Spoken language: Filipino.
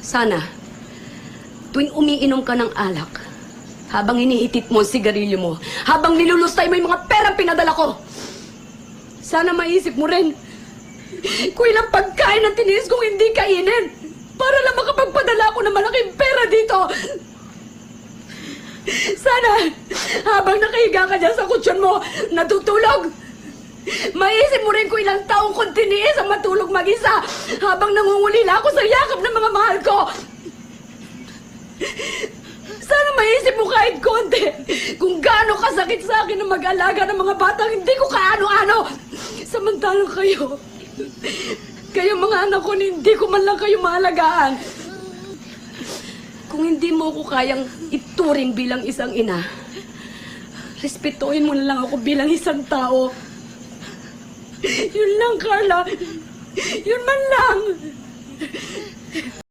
Sana, tuwing umiinom ka ng alak, habang iniitit mo ang sigarilyo mo, habang nilulustay mo yung mga perang pinadala ko, sana maisip mo rin kung ilang pagkain ang tiniis kong hindi kainin para lang makapagpadala ako ng malaking pera dito. Sana, habang nakahiga ka dyan sa kutsyon mo, natutulog, maisip mo rin kung ilang taong kong tiniis ang matulog mag-isa habang nangungulila ako sa yakap ng mga mahal ko. Sana maisip mo kahit konti kung gaano kasakit sa akin ang mag-alaga ng mga batang hindi ko kaano-ano. Samantalang kayo mga anak ko, hindi ko man lang kayo maalagaan. Kung hindi mo ko kayang ituring bilang isang ina, respetuhin mo na lang ako bilang isang tao. Yun lang, Carla. Yun man lang.